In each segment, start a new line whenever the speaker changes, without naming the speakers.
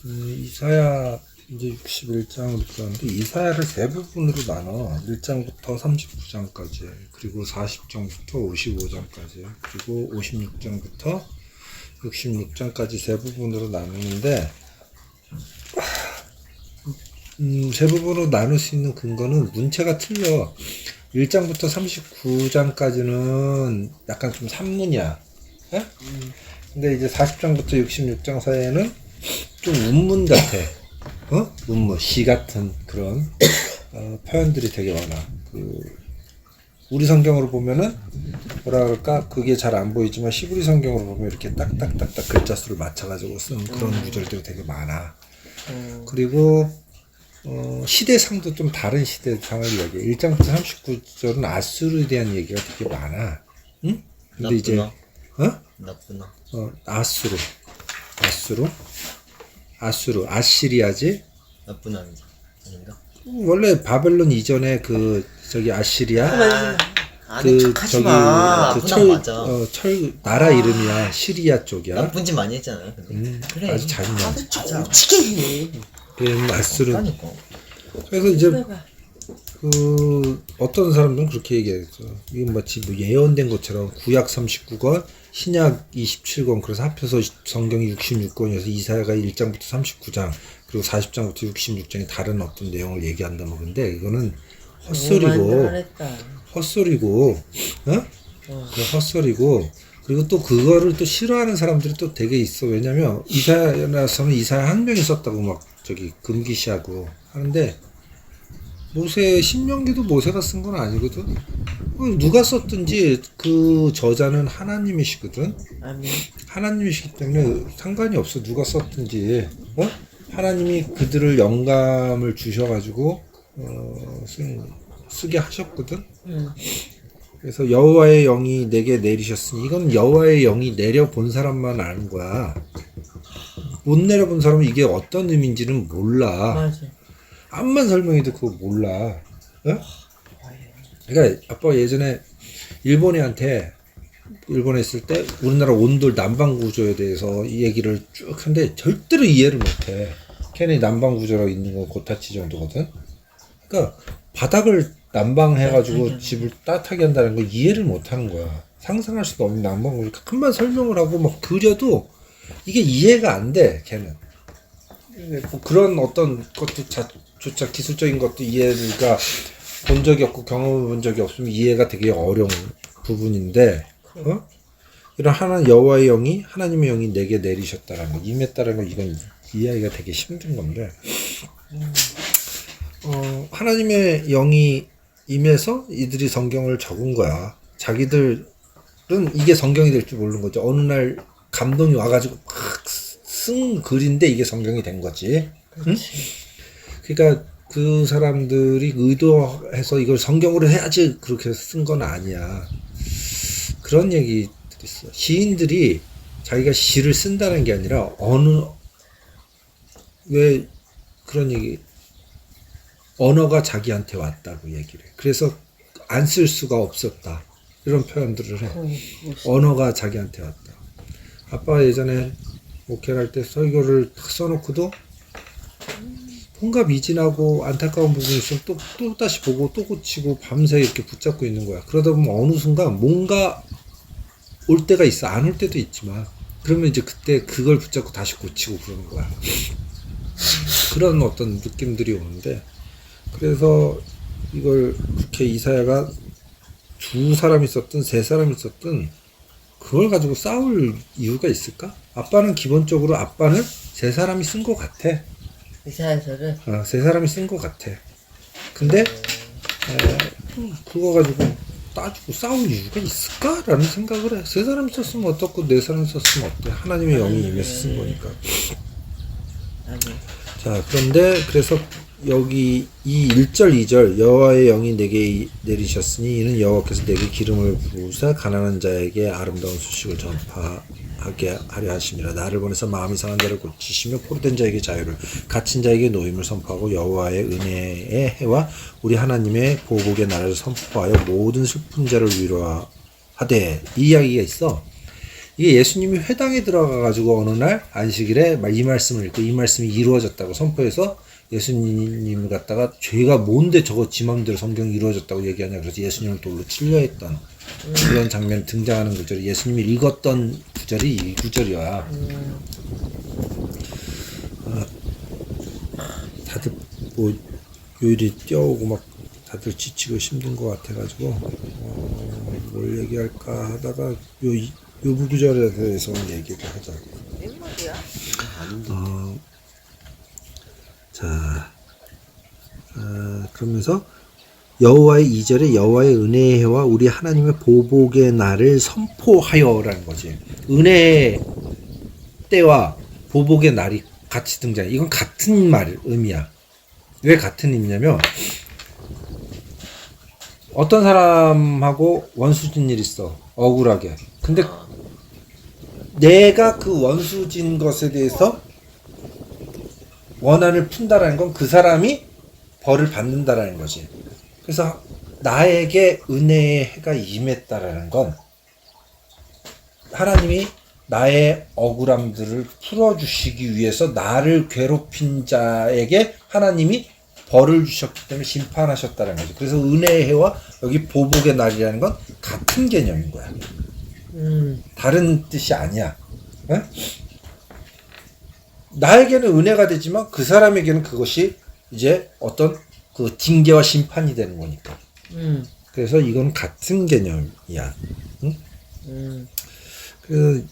이사야 이제 61장으로 들어가는데 이사야를 세 부분으로 나눠 1장부터 39장까지 그리고 40장부터 55장까지 그리고 56장부터 66장까지 세 부분으로 나누는데 세 부분으로 나눌 수 있는 근거는 문체가 틀려. 1장부터 39장까지는 약간 좀 산문이야. 예? 근데 이제 40장부터 66장 사이에는 좀 운문 같아. 문문, 시 같은 그런 표현들이 되게 많아. 우리 성경으로 보면은 뭐라 그럴까? 그게 잘 안 보이지만 히브리 성경으로 보면 이렇게 딱딱딱딱 글자 수를 맞춰가지고 쓴 그런 구절들이 되게 많아. 그리고 시대상도 좀 다른 시대상을 얘기해. 1장부터 39절은 아수르에 대한 얘기가 되게 많아. 응? 근데 이제
나쁘나.
아수르, 아시리아지?
나쁜 아닌가?
원래 바벨론 이전에 저기 아시리아?
아니 착하지 마.
나라 이름이야. 시리아 쪽이야.
나쁜 짓 많이 했잖아요. 근데.
그래. 아주 잔인해.
어떻게 해?
아수르. 그래서 이제 어떤 사람들은 그렇게 얘기했어. 이건 마치 뭐 예언된 것처럼 구약 39권, 신약 27권, 그래서 합해서 성경이 66권이어서 이사야가 1장부터 39장, 그리고 40장부터 66장이 다른 어떤 내용을 얘기한다 뭐. 근데 이거는 헛소리고, 헛소리고, 그리고 또 그거를 또 싫어하는 사람들이 또 되게 있어. 왜냐면 이사야서는 이사야 한 명이 썼다고 막 금기시하고 하는데, 신명기도 모세가 쓴 건 아니거든. 누가 썼든지 그 저자는 하나님이시거든. 하나님이시기 때문에 상관이 없어. 누가 썼든지. 하나님이 그들을 영감을 주셔가지고 쓰게 하셨거든. 그래서 여호와의 영이 내게 내리셨으니, 이건 여호와의 영이 내려본 사람만 아는 거야. 못 내려본 사람은 이게 어떤 의미인지는 몰라.
맞아.
암만 설명해도 그거 몰라. 그러니까 아빠가 예전에 일본에 있을 때 우리나라 온돌 난방 구조에 대해서 이 얘기를 쭉 하는데 절대로 이해를 못해. 걔네 난방 구조로 있는 건 고타치 정도거든. 그러니까 바닥을 난방해가지고 집을 따뜻하게 한다는 걸 이해를 못하는 거야. 상상할 수도 없는 난방 구조. 큰만 설명을 하고 막 그려도 이게 이해가 안 돼. 걔는. 뭐 그런 어떤 것도 조차 기술적인 것도 이해가 본 적이 없고 경험해 본 적이 없으면 이해가 되게 어려운 부분인데, 이런 여호와의 영이, 하나님의 영이 내게 내리셨다라는 거, 임했다라는 거, 이건 이해하기가 되게 힘든 건데, 하나님의 영이 임해서 이들이 성경을 적은 거야. 자기들은 이게 성경이 될 줄 모르는 거죠. 어느 날 감동이 와가지고 막 쓴 글인데 이게 성경이 된 거지. 응? 그러니까 그 사람들이 의도해서 이걸 성경으로 해야지 그렇게 쓴 건 아니야. 그런 얘기들이 있어. 시인들이 자기가 시를 쓴다는 게 아니라 왜 그런 얘기, 언어가 자기한테 왔다고 얘기를 해. 그래서 안 쓸 수가 없었다. 이런 표현들을 해. 언어가 자기한테 왔다. 아빠가 예전에 목회를 할 때 설교를 써놓고도 뭔가 미진하고 안타까운 부분이 있으면 또 다시 보고 또 고치고 밤새 이렇게 붙잡고 있는 거야. 그러다 보면 어느 순간 뭔가 올 때가 있어. 안 올 때도 있지만. 그러면 이제 그때 그걸 붙잡고 다시 고치고 그러는 거야. 그런 어떤 느낌들이 오는데, 그래서 이걸 그렇게 이사야가 두 사람이 썼든 세 사람이 썼든 그걸 가지고 싸울 이유가 있을까? 아빠는 기본적으로 세 사람이 쓴 것 같아.
이사야서를?
세 사람이 쓴 것 같아. 근데 그거 가지고 따지고 싸울 이유가 있을까라는 생각을 해. 세 사람이 썼으면 어떻고 네 사람이 썼으면 어때? 하나님의 영이 임해서 쓴 거니까. 자, 그런데 그래서 여기 이 1절 2절 여호와의 영이 내게 내리셨으니 이는 여호와께서 내게 기름을 부으사 가난한 자에게 아름다운 소식을 전파하게 하려 하심이라. 나를 보내서 마음이 상한 자를 고치시며 포로된 자에게 자유를, 갇힌 자에게 노임을 선포하고 여호와의 은혜의 해와 우리 하나님의 보복의 날을 선포하여 모든 슬픈 자를 위로하되. 이 이야기가 있어. 이게 예수님이 회당에 들어가가지고 어느 날 안식일에 막 이 말씀을 읽고 이 말씀이 이루어졌다고 선포해서 예수님을 갖다가 죄가 뭔데 저거 지 맘대로 성경이 이루어졌다고 얘기하냐 그래서 예수님을 돌로 찔려 했던 그런 장면 등장하는 구절이 예수님이 읽었던 구절이 이 구절이야. 다들 뭐 요일이 뛰어오고 막 다들 지치고 힘든 것 같아가지고 뭘 얘기할까 하다가 요 구절에 대해서 얘기를 하자.
몇 마디야?
자, 그러면서 여호와의 2절에 여호와의 은혜의 해와 우리 하나님의 보복의 날을 선포하여라는 거지. 은혜의 때와 보복의 날이 같이 등장해. 이건 같은 의미야. 왜 같은 의미냐면 어떤 사람하고 원수진 일 있어. 억울하게. 근데 내가 그 원수진 것에 대해서 원한을 푼다라는 건 그 사람이 벌을 받는다라는 거지. 그래서 나에게 은혜의 해가 임했다라는 건 하나님이 나의 억울함들을 풀어주시기 위해서 나를 괴롭힌 자에게 하나님이 벌을 주셨기 때문에 심판하셨다는 거죠. 그래서 은혜의 해와 여기 보복의 날이라는 건 같은 개념인 거야. 다른 뜻이 아니야. 응? 나에게는 은혜가 되지만 그 사람에게는 그것이 이제 어떤 그 징계와 심판이 되는 거니까. 그래서 이건 같은 개념이야. 응? 그래서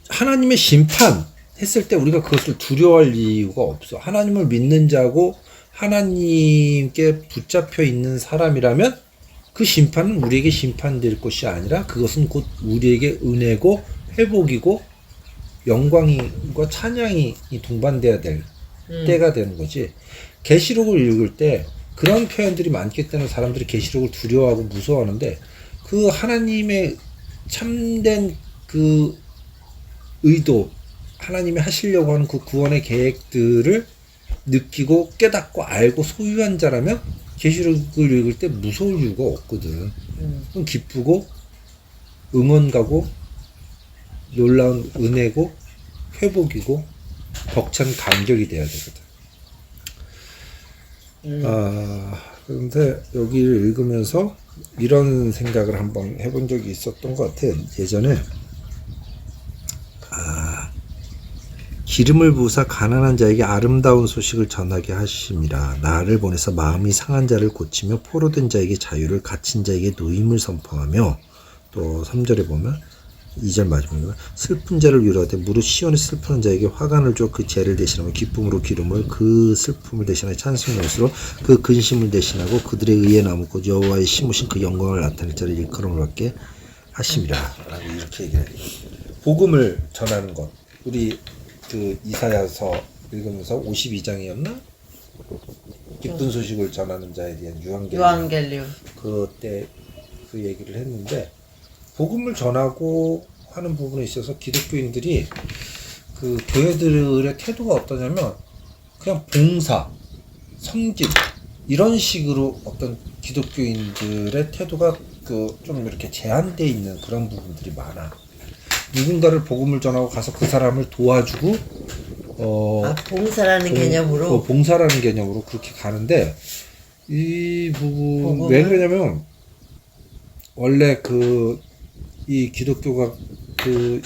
하나님의 심판 했을 때 우리가 그것을 두려워할 이유가 없어. 하나님을 믿는 자고 하나님께 붙잡혀 있는 사람이라면 그 심판은 우리에게 심판될 것이 아니라 그것은 곧 우리에게 은혜고 회복이고 영광과 찬양이 동반돼야 될 때가 되는 거지. 계시록을 읽을 때 그런 표현들이 많기 때문에 사람들이 계시록을 두려워하고 무서워하는데 그 하나님의 참된 그 의도, 하나님이 하시려고 하는 그 구원의 계획들을 느끼고 깨닫고 알고 소유한 자라면 계시록을 읽을 때 무서울 이유가 없거든. 그럼 기쁘고 응원 가고 놀라운 은혜고 회복이고 벅찬 감격이 돼야 되거든. 그런데 여기를 읽으면서 이런 생각을 한번 해본 적이 있었던 것 같아. 예전에 기름을 부으사 가난한 자에게 아름다운 소식을 전하게 하심이라. 나를 보내서 마음이 상한 자를 고치며 포로된 자에게 자유를, 갇힌 자에게 노임을 선포하며. 또 3절에 보면 2절 마지막에 슬픈 자를 위로하되 무릇 시온에 슬프는 자에게 화관을 줘 그 죄를 대신하며 기쁨으로 기름을 그 슬픔을 대신하여 찬송의 옷으로 그 근심을 대신하고 그들의 의에 나무고 여호와의 심으신 그 영광을 나타낼 자를 일컬음을 받게 하심이라 라고 이렇게 얘기해요. 복음을 전하는 것. 우리 그 이사야서 읽으면서 52장이었나? 기쁜 소식을 전하는 자에 대한
유앙겔리움.
그때 그 얘기를 했는데 복음을 전하고 하는 부분에 있어서 기독교인들이 그 교회들의 태도가 어떠냐면 그냥 봉사, 섬김 이런 식으로 어떤 기독교인들의 태도가 그 좀 이렇게 제한되어 있는 그런 부분들이 많아. 누군가를 복음을 전하고 가서 그 사람을 도와주고
봉사라는 개념으로.
봉사라는 개념으로 그렇게 가는데 이 부분 왜 그러냐면 원래 이 기독교가 그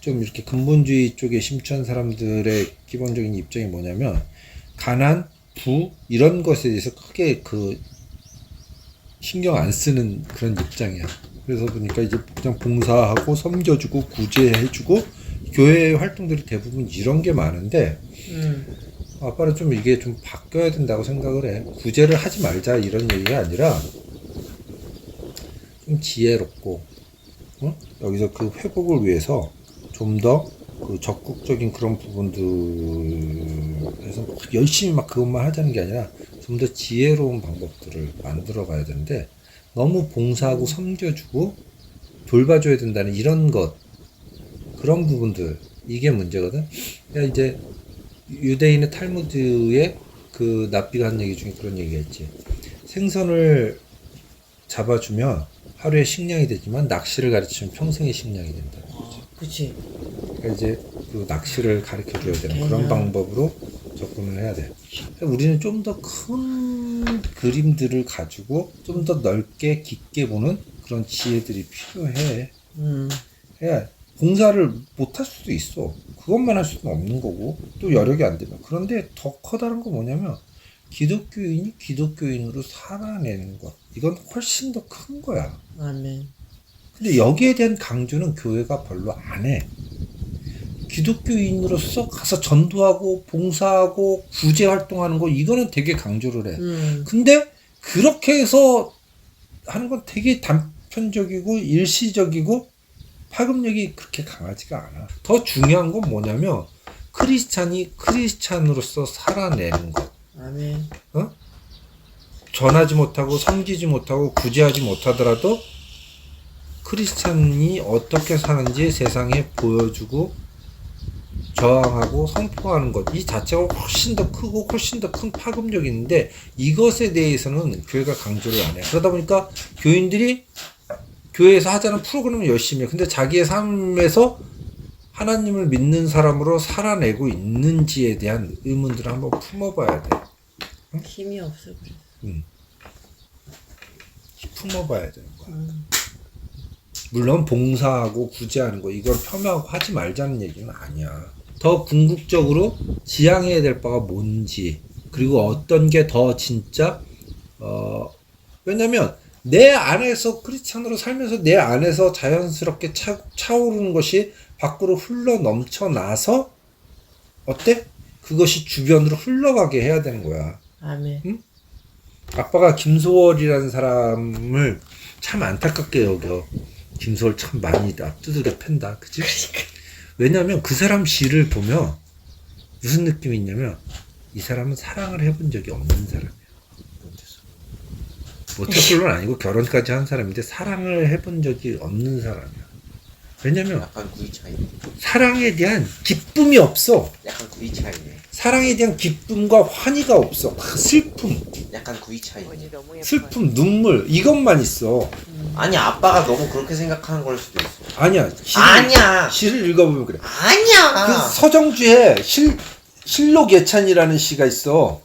좀 이렇게 근본주의 쪽에 심취한 사람들의 기본적인 입장이 뭐냐면 가난, 부 이런 것에 대해서 크게 그 신경 안 쓰는 그런 입장이야. 그래서 보니까 이제 그냥 봉사하고 섬겨주고 구제해주고 교회 활동들이 대부분 이런 게 많은데 아빠는 좀 이게 좀 바뀌어야 된다고 생각을 해. 구제를 하지 말자 이런 얘기가 아니라 좀 지혜롭고 여기서 그 회복을 위해서 좀 더 그 적극적인 그런 부분들에서 열심히 막 그것만 하자는 게 아니라 좀 더 지혜로운 방법들을 만들어 가야 되는데 너무 봉사하고 섬겨주고 돌봐줘야 된다는 이런 것 그런 부분들 이게 문제거든. 그러니까 이제 유대인의 탈무드에 그 납비가 한 얘기 중에 그런 얘기가 있지. 생선을 잡아주면 하루에 식량이 되지만 낚시를 가르치면 평생의 식량이 된다는 거지.
그치.
그러니까 이제 그 낚시를 가르쳐 줘야 되는 그런
개념.
방법으로 접근을 해야 돼. 우리는 좀 더 큰 그림들을 가지고 좀 더 넓게 깊게 보는 그런 지혜들이 필요해. 해야 봉사를 못 할 수도 있어. 그것만 할 수는 없는 거고 또 여력이 안 되면. 그런데 더 커다란 건 뭐냐면 기독교인이 기독교인으로 살아내는 것. 이건 훨씬 더 큰 거야.
아멘.
근데 여기에 대한 강조는 교회가 별로 안 해. 기독교인으로서 가서 전도하고 봉사하고 구제 활동하는 거 이거는 되게 강조를 해. 근데 그렇게 해서 하는 건 되게 단편적이고 일시적이고 파급력이 그렇게 강하지가 않아. 더 중요한 건 뭐냐면 크리스찬이 크리스찬으로서 살아내는 것.
아멘.
어? 전하지 못하고 섬기지 못하고 구제하지 못하더라도 크리스찬이 어떻게 사는지 세상에 보여주고 저항하고 선포하는 것, 이 자체가 훨씬 더 크고 훨씬 더 큰 파급력이 있는데 이것에 대해서는 교회가 강조를 안 해. 그러다 보니까 교인들이 교회에서 하자는 프로그램을 열심히 해. 근데 자기의 삶에서 하나님을 믿는 사람으로 살아내고 있는지에 대한 의문들을 한번 품어봐야 돼.
힘이 없어. 그래.
품어봐야 되는 거야. 물론 봉사하고 구제하는 거 이걸 폄하하고 하지 말자는 얘기는 아니야. 더 궁극적으로 지향해야 될 바가 뭔지 그리고 어떤 게 더 진짜 왜냐면 내 안에서 크리스찬으로 살면서 내 안에서 자연스럽게 차오르는 것이 밖으로 흘러 넘쳐나서 어때? 그것이 주변으로 흘러가게 해야 되는 거야.
아멘.
응? 아빠가 김소월이라는 사람을 참 안타깝게 여겨. 김소월 참 많이 두들겨 팬다. 그치? 왜냐면 그 사람 시를 보면 무슨 느낌이 있냐면 이 사람은 사랑을 해본 적이 없는 사람이야. 모태솔로는 아니고 결혼까지 한 사람인데 사랑을 해본 적이 없는 사람이야. 왜냐면
약간 구이 차이.
사랑에 대한 기쁨이 없어.
약간 구이 차이네.
사랑에 대한 기쁨과 환희가 없어. 다 슬픔,
약간 구이 차이네.
언니 너무 예뻐요.
슬픔, 눈물 이것만 있어.
아니 아빠가 너무 그렇게 생각하는 걸 수도 있어.
아니야.
아니야.
시를 읽어보면 그래.
아니야.
그 서정주에 실록 예찬이라는 시가 있어.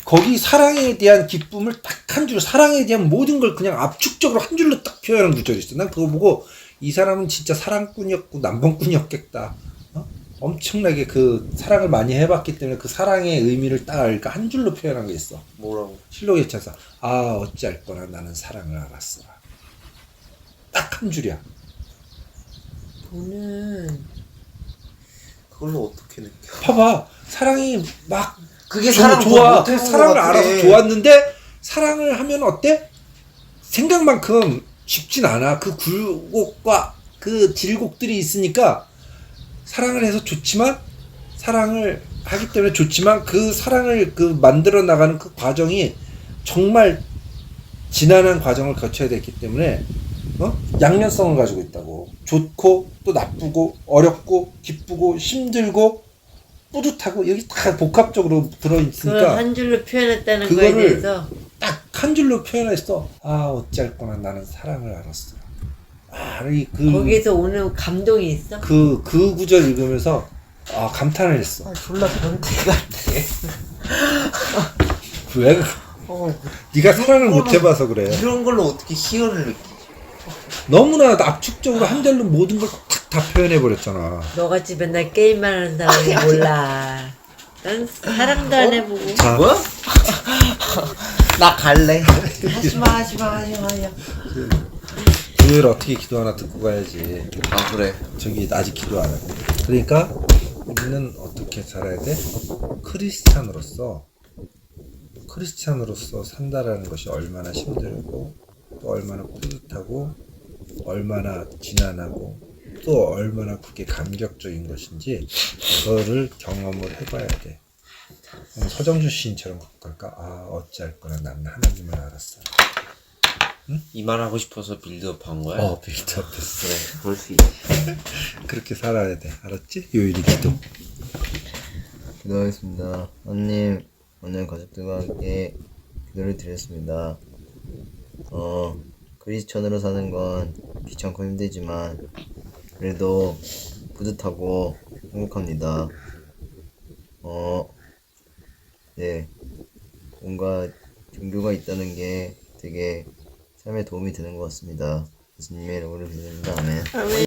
거기 사랑에 대한 기쁨을 딱 한 줄, 사랑에 대한 모든 걸 그냥 압축적으로 한 줄로 딱 표현한 구절이 있어. 난 그거 보고 이 사람은 진짜 사랑꾼이었고 남봉꾼이었겠다. 엄청나게 그 사랑을 많이 해봤기 때문에 그 사랑의 의미를 딱 알까 한 줄로 표현한 게 있어.
뭐라고?
실록 예찬사. 아 어찌할거나 나는 사랑을 알았어라. 딱 한 줄이야.
저는
그걸로 어떻게 느껴?
봐봐. 사랑이 막
그게 사랑
좋아.
더 못해본
사랑을
것 같아.
알아서 좋았는데 사랑을 하면 어때? 생각만큼 쉽진 않아. 그 굴곡과 그 질곡들이 있으니까 사랑을 해서 좋지만 사랑을 하기 때문에 좋지만 그 사랑을 그 만들어 나가는 그 과정이 정말 지난한 과정을 거쳐야 됐기 때문에 양면성을 가지고 있다고. 좋고 또 나쁘고 어렵고 기쁘고 힘들고 뿌듯하고 여기 다 복합적으로
그걸
들어있으니까
한 줄로 표현했다는 거에
그거를
대해서
딱 한 줄로 표현했어. 아 어찌할거나 나는 사랑을 알았어.
거기에서 오는 감동이 있어?
그 구절 읽으면서 감탄을 했어.
졸라 변태 같아.
왜? 네가 사랑을 못 해봐서 그래.
이런 걸로 어떻게 희열을 느끼지?
너무나 압축적으로 한 줄로 모든 걸 탁 다 표현해 버렸잖아.
너같이 맨날 게임만 하는 사람이 몰라. 난 사랑도 안 해보고.
자,
뭐야? 나 갈래. 하지마.
교회를 어떻게 기도 하나 듣고 가야지.
아 그래.
저기 아직 기도 안 하고. 그러니까 우리는 어떻게 살아야 돼? 크리스찬으로서 산다라는 것이 얼마나 힘들고 또 얼마나 뿌듯하고 얼마나 지난하고 또 얼마나 그게 감격적인 것인지 그거를 경험을 해봐야 돼. 서정주 시인처럼 갈까? 어찌할거나 나는 하나님을 알았어.
이 말 하고 싶어서 빌드업 한 거야?
빌드업 됐어.
그래, 그럴 수 있지.
그렇게 살아야 돼. 알았지? 요일이 기도.
기도하겠습니다. 하나님, 오늘 가족들과 함께 기도를 드렸습니다. 크리스천으로 사는 건 귀찮고 힘들지만 그래도 뿌듯하고 행복합니다. 네. 뭔가 종교가 있다는 게 되게 삶에 도움이 되는 것 같습니다. 예수님의 이름으로 기도합니다. 아멘.
아멘.